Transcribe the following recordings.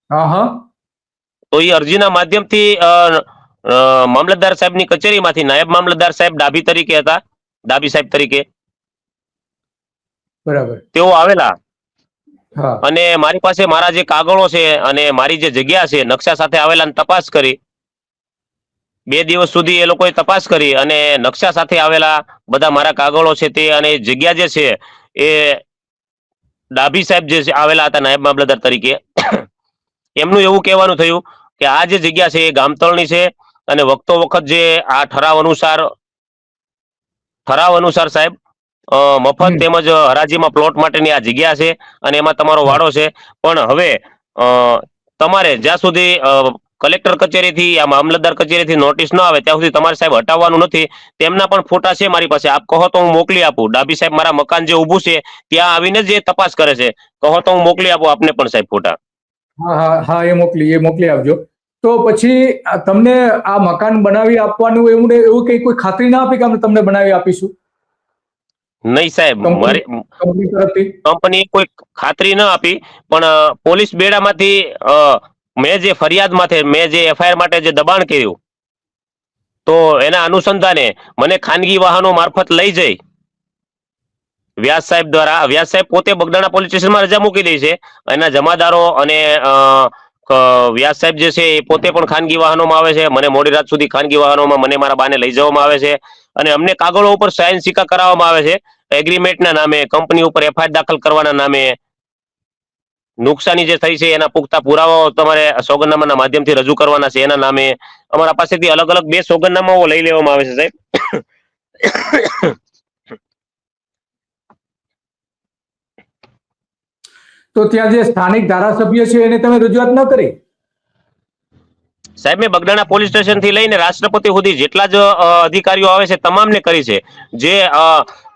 હા હા. તો એ અરજીના માધ્યમથી મામલતદાર સાહેબની કચેરીમાંથી નાયબ મામલતદાર સાહેબ ડાભી તરીકે હતા, ડાભી સાહેબ તરીકે બરાબર. તેઓ આવેલા હા. અને મારી પાસે મારા જે કાગળો છે અને મારી જે જગ્યા છે નકશા સાથે આવેલા તપાસ કરી. 2 દિવસ સુધી એ લોકોએ તપાસ કરી અને નકશા સાથે આવેલા બધા મારા કાગળો છે તે અને જગ્યા જે છે એ ડાભી સાહેબ જે આવેલા હતા નાયબ મામલતદાર તરીકે, એમનું એવું કહેવાનું થયું કે આ જે જગ્યા છે એ ગામતળની છે અને વખતો વખત જે આ ઠરાવ અનુસાર સાહેબ મફત હમ. તેમજ હરાજીમાં પ્લોટ માટેની આ જગ્યા છે અને એમાં તમારો હા. વાડો છે. પણ હવે અ, તમારે જ્યાં સુધી કલેક્ટર કચેરીથી આ મામલતદાર કચેરીથી નોટિસ ન આવે ત્યાં સુધી તમારે સાહેબ હટાવવાનું નથી. તેમના પણ ફોટા છે મારી પાસે, આપ કહો તો હું મોકલી આપું. ડાભી સાહેબ મારા મકાન જે ઊભું છે ત્યાં આવીને જે તપાસ કરે છે, કહો તો હું મોકલી આપું આપને પણ સાહેબ ફોટા. હા હા હા, એ મોકલી આપજો. તો પછી તમને આ મકાન બનાવી આપવાનું એવું એવું કઈ કોઈ ખાતરી ના આપી કે અમે તમને બનાવી આપીશું નહીં સાહેબ, કંપની મારી કંપની તરફથી? કંપનીએ કોઈ ખાતરી ન આપી, પણ પોલીસ બેડામાંથી મેં જે ફરિયાદ મેં જે એફઆઈઆર માટે જે દબાણ કર્યું, તો એના અનુસંધાને મને ખાનગી વાહનો મારફત લઈ જઈ વ્યાસ સાહેબ દ્વારા, વ્યાસ સાહેબ પોતે બગદાણા પોલીસ સ્ટેશનમાં રજા મૂકી દે છે. એના જમાદારો અને વ્યાસ સાહેબ જે છે એ પોતે પણ ખાનગી વાહનોમાં આવે છે. મને મોડી રાત સુધી ખાનગી વાહનોમાં મને મારા બાને લઈ જવામાં આવે છે અને અમને કાગળો ઉપર સાઇન સિક્કા કરાવવામાં આવે છે એગ્રીમેન્ટના નામે, કંપની ઉપર એફઆઈઆર દાખલ કરવાના નામે. નુકસાની જે થઈ છે એના પુખ્તા પુરાવાઓ તમારે સોગંદનામાના માધ્યમથી રજૂ કરવાના છે એના નામે. અમારા પાસેથી અલગ અલગ 2 સોગંદનામાઓ લઈ લેવામાં આવે છે સાહેબ. તો ત્યાં જે સ્થાનિક ધારાસભ્ય છે એને તમે રજૂઆત ન કરી? સાહેબ મેં બગદાણા પોલીસ સ્ટેશન થી લઈને રાષ્ટ્રપતિ સુધી જેટલા જ અધિકારીઓ આવે છે તમામને કરી છે. જે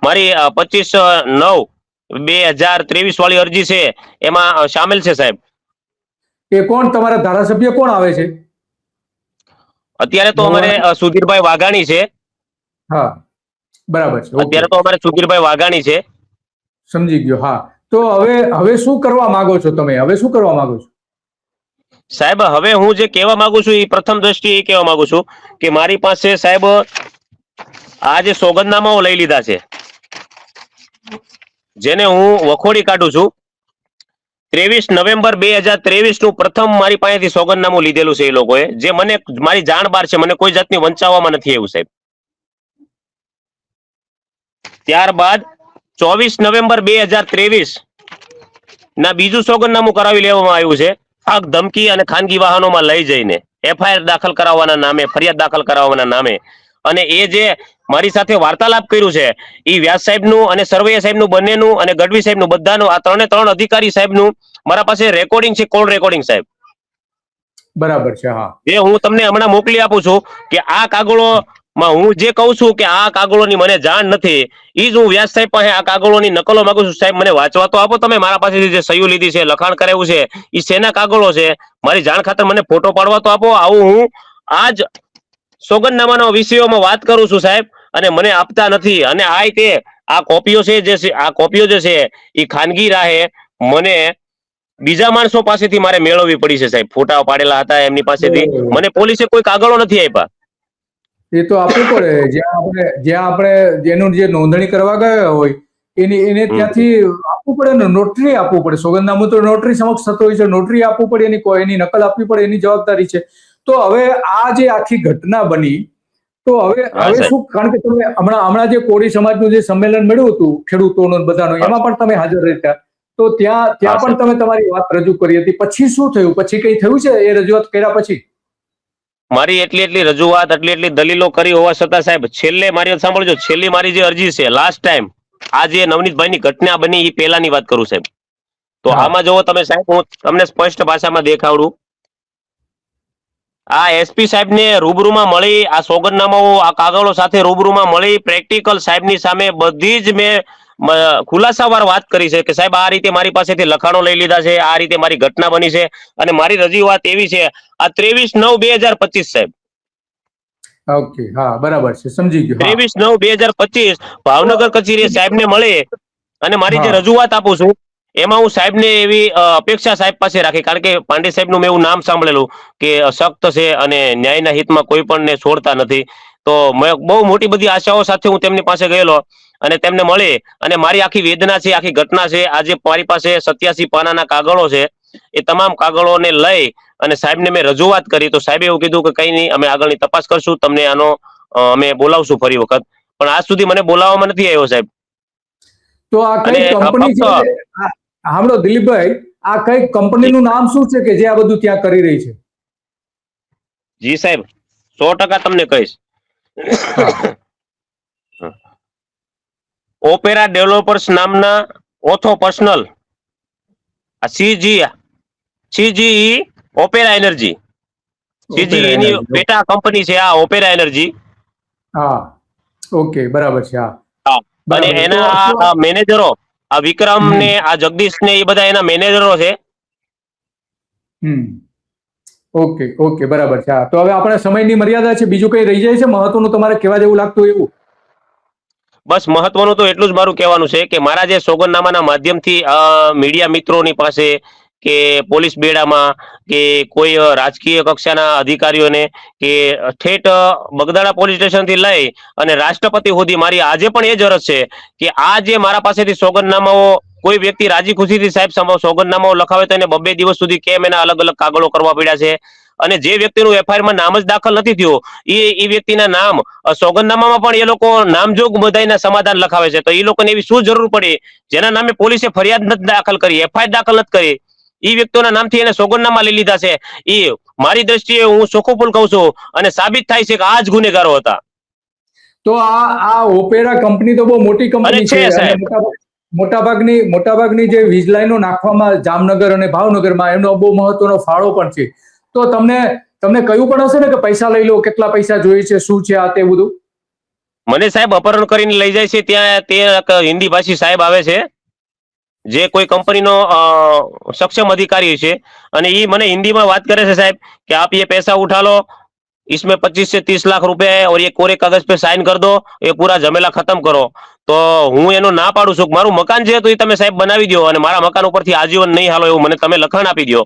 મારી 25/9/2023 વાળી અરજી છે એમાં સામેલ છે સાહેબ. એ કોણ તમારા ધારાસભ્ય કોણ આવે છે? અત્યારે તો અમારે મળવાના? સુધીરભાઈ વાઘાણી છે. હા, બરાબર છે. ઓકે, અત્યારે તો અમારે સુધીરભાઈ વાઘાણી છે. સમજી ગયો. હા, તો હવે શું કરવા માંગો છો તમે? હવે શું કરવા માંગો છો? સાહેબ હવે હું જે કહેવા માંગુ છું એ પ્રથમ દ્રષ્ટિએ એ કહેવા માંગુ છું કે મારી પાસે સાહેબ આ જે સોગંદનામાઓ લઈ લીધા છે, જેને હું વખોડી કાઢું છું. 23 નવેમ્બર 2023 નું પ્રથમ મારી પાસેથી સોગંદનામું લીધેલું છે એ લોકોએ, જે મને મારી જાણ બહાર છે, મને કોઈ જાતની વંચાવવામાં નથી આવ્યું સાહેબ. ત્યારબાદ 24 નવેમ્બર 2023 ના બીજું સોગંદનામું કરાવી લેવામાં આવ્યું છે, આગ ધમકી અને ખાનગી વાહનોમાં લઈ જઈને એફઆઈઆર દાખલ કરાવવાના નામે, ફરિયાદ દાખલ કરાવવાના નામે. અને એ જે મારી સાથે વાર્તાલાપ કર્યું છે એ વ્યાસ સાહેબનું અને સરવૈયા સાહેબનું બંનેનું અને ગઢવી સાહેબનું બધાનું, આ 3 અધિકારી સાહેબનું મારા પાસે રેકોર્ડિંગ છે, કોલ રેકોર્ડિંગ સાહેબ. બરાબર છે. હા. એ હું તમને હમણાં મોકલી આપું છું કે આ કાગળોમાં હું જે કહું છું કે આ કાગળોની મને જાણ નથી, એ જ હું વ્યાસ સાહેબ પાસે આ કાગળોની નકલો માંગુ છું. સાહેબ મને વાંચવા તો આપો તમે, મારા પાસેથી જે સહી લીધી છે, લખાણ કરાવ્યું છે, એ શેના કાગળો છે, મારી જાણ ખાતર મને ફોટો પાડવા તો આપો. આવું હું આજ સોગંદનામાનો વિષયોમાં વાત કરું છું સાહેબ, અને મને આપતા નથી. અને આ કોપીઓ છે જે છે એ ખાનગી રાહે મને બીજા માણસો પાસેથી મારે મેળવવી પડી છે સાહેબ. ફોટા પાડેલા હતા એમની પાસેથી, બરાબર. મને પોલીસે કોઈ કાગળો નથી આપ્યા. એ તો આપવું પડે. જ્યાં આપણે જેનું જે નોંધણી કરવા ગયા હોય એને હમ. ત્યાંથી આપવું પડે ને, નોટરી આપવું પડે. સોગંદનામું તો નોટરી સમક્ષ થતો હોય છે, નોટરી આપવું પડે, એની નકલ આપવી પડે, એની જવાબદારી છે. તો હવે આ જે આખી ઘટના બની, તો હવે હા હવે સાહેબ. શું? કારણ કે તમે હમણાં જે કોળી સમાજનું જે સંમેલન મળ્યું હતું ખેડૂતોનું બધાનું, હા એમાં પણ તમે હાજર રહેતા, તો ત્યાં હા ત્યાં પણ સાહેબ. તમે તમારી વાત રજૂ કરી હતી. પછી શું થયું? પછી કઈ થયું છે એ રજૂઆત કર્યા પછી? મારી એટલી રજૂઆત, એટલી દલીલો કરી હોવા છતાં સાહેબ, છેલ્લે મારી વાત સાંભળજો, છેલ્લી મારી જે અરજી છે લાસ્ટ ટાઈમ, આ જે નવનીતભાઈની ઘટના બની એ પહેલાની વાત કરું સાહેબ. તો હા. આમાં જોવો તમે સાહેબ, હું તમને સ્પષ્ટ ભાષામાં દેખાડું. આ એસપી સાહેબને રૂબરૂમાં મળી, આ સોગંદનામાઓ આ કાગળો સાથે રૂબરૂમાં મળી, પ્રેક્ટિકલ સાહેબની સામે બધી જ મેં ખુલાસાવાર વાત કરી છે કે સાહેબ આ રીતે મારી પાસેથી લખાણો લઈ લીધા છે, આ રીતે મારી ઘટના બની છે. અને મારી રજૂઆત એવી છે, આ 23/9/2025 સાહેબ. ઓકે. હા, બરાબર છે. સમજી ગયો. હા. 23/9/2025 ભાવનગર કચેરી સાહેબને મળે અને મારી જે હા. રજૂઆત આપું છું એમાં હું સાહેબને એવી અપેક્ષા સાહેબ પાસે રાખી, કારણ કે પાંડે સાહેબનું મેં એવું નામ સાંભળેલું કે સખ્ત છે અને ન્યાયના હિતમાં કોઈ પણને છોડતા નથી. તો મેં બહુ મોટી બધી આશાઓ સાથે હું તેમની પાસે ગયેલો અને તેમને મળી અને મારી આખી વેદના છે, આખી ઘટના છે. આજે મારી પાસે 87 પાનાના કાગળો છે. એ તમામ કાગળોને લઈ અને સાહેબને મેં રજૂઆત કરી, તો સાહેબે એવું કીધું કે કંઈ નહીં, અમે આગળની તપાસ કરશું, તમને આનો અમે બોલાવશું ફરી વખત. પણ આજ સુધી મને બોલાવવામાં નથી આવ્યો સાહેબ. તો આ કઈ અને કંપની છે? સાંભળો દિલીપભાઈ, આ કઈ કંપનીનું નામ શું છે કે જે આ બધું ત્યાં કરી રહી છે? જી સાહેબ, 100% તમને કહીશ. ઓપેરા ડેવલપર્સ નામના ઓથો પર્સનલ સીજીઈ ઓપેરા એનર્જી, સીજીઈ ની પેટા કંપની છે આ ઓપેરા એનર્જી. હા, ઓકે, બરાબર છે. હા, અને એના મેનેજરો આ વિક્રમ ને આ જગદીશ ને એ બધા એના મેનેજરો છે. ઓકે, ઓકે, બરાબર છે. તો હવે આપણે સમયની મર્યાદા છે, બીજું કઈ રહી જાય છે મહત્વનું તમારે કહેવા જેવું લાગતું એવું? બસ મહત્વનું તો એટલું જ મારું કહેવાનું છે કે મારા જે સોગંદનામાના માધ્યમથી મીડિયા મિત્રોની પાસે કે પોલીસ બેડામાં કે કોઈ રાજકીય કક્ષાના અધિકારીઓને કે ઠેઠ બગદાણા પોલીસ સ્ટેશનથી લઈ અને રાષ્ટ્રપતિ સુધી મારી આજે પણ એ જ અરજ છે કે આ જે મારા પાસેથી સોગંદનામાઓ કોઈ વ્યક્તિ રાજી ખુશીથી સાહેબ સોગંદનામાઓ લખાવે તો એને 2 દિવસ સુધી કેમ એના અલગ અલગ કાગળો કરવા પડ્યા છે. અને જે વ્યક્તિનું એફઆઈઆરમાં નામ જ દાખલ નથી થયું એ વ્યક્તિના નામ સોગંદનામામાં પણ એ લોકો નામજોગ બધાયના સમાધાન લખાવે છે. તો એ લોકોને એવી શું જરૂર પડી જેના નામે પોલીસે ફરિયાદ નથી દાખલ કરી, એફઆઈઆર દાખલ નથી કરી, એ વ્યક્તિઓના નામથી એને સોગંદનામા લઈ લીધા છે. એ મારી દ્રષ્ટિએ હું ચોખ્ખું કહું છું અને સાબિત થાય છે કે આ જ ગુનેગારો હતા. તો આ ઓપેરા કંપની તો બહુ મોટી કંપની છે અને મોટાભાગની જે વીજ લાઈનો નાખવામાં જામનગર અને ભાવનગરમાં એમનો બહુ મહત્વનો ફાળો પણ છે. તો તમને કહ્યું પણ હશે ને કે પૈસા લઈ લો, કેટલા પૈસા જોઈએ છે, શું છે આ તે બધું? મને સાહેબ અપહરણ કરીને લઈ જાય છે. ત્યાં તે હિન્દી ભાષી સાહેબ આવે છે જે કોઈ કંપનીનો સક્ષમ અધિકારી છે અને એ મને હિન્દીમાં વાત કરે છે સાહેબ કે આપ ये पैसा उठा लो, इसमें 25 से 30 लाख रुपए है और ये कोरे कागज पे साइन कर दो, ये पूरा झमेला खत्म કરો. તો હું એનો ના પાડું છું. મારું મકાન છે તો એ તમે સાહેબ બનાવી દો અને મારા મકાન ઉપરથી આજીવન નહીં હાલો એવું મને તમે લખાણ આપી દો.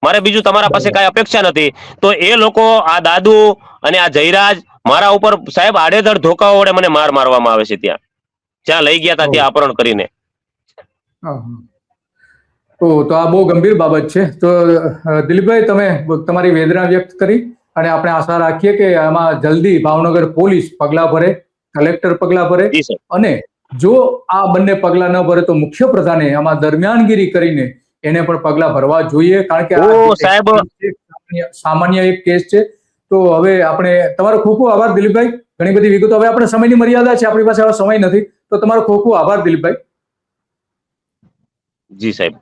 મારે બીજું તમારા પાસે કઈ અપેક્ષા નથી. તો એ લોકો આ દાદુ અને આ જયરાજ મારા ઉપર સાહેબ આડેધડ ધોકાઓ વડે મને મારવામાં આવે છે. જ્યાં લઈ ગયા હતા ત્યાં અપહરણ કરીને. તો આ બહુ ગંભીર બાબત છે. તો દિલીપભાઈ, તમે તમારી વેદના વ્યક્ત કરી અને આપણે આશા રાખીએ કે આમાં જલ્દી ભાવનગર પોલીસ પગલા ભરે, કલેક્ટર પગલા ભરે અને જો આ બંને પગલા ન ભરે તો મુખ્ય પ્રધાને આમાં દરમિયાનગીરી કરીને એને પણ પગલા ભરવા જોઈએ, કારણ કે સાહેબ સામાન્ય એક કેસ છે. તો હવે આપણે તમારો ખૂબ ખૂબ આભાર દિલીપભાઈ. ઘણી બધી વિગતો, હવે આપણે સમયની મર્યાદા છે, આપણી પાસે હવે સમય નથી, તો તમારો ખૂબ ખૂબ આભાર દિલીપભાઈ. જી સાહેબ.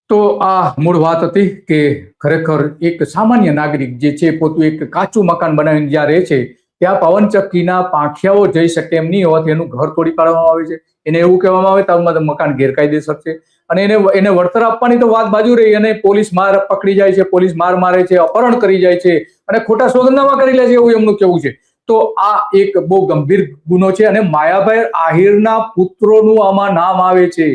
તો આ મૂળ વાત હતી કે ખરેખર એક સામાન્ય નાગરિક જે છે પોતું એક કાચું મકાન બનાવીને જ્યાં રહે છે ત્યાં પવનચક્કીના પાંખિયાઓ જઈ શકે એમ નહીં હોવાથી એનું ઘર તોડી પાડવામાં આવે છે. એને એવું કહેવામાં આવે તમારું મકાન ગેરકાયદેસર છે અને એને વળતર આપવાની તો વાત બાજુ રહી અને પોલીસ માર પકડી જાય છે, પોલીસ માર મારે છે, અપહરણ કરી જાય છે અને ખોટા સોગંદનામા કરી લે છે એવું એમનું કેવું છે. તો આ એક બહુ ગંભીર ગુનો છે અને માયાભાઈ આહિરના પુત્રોનું આમાં નામ આવે છે.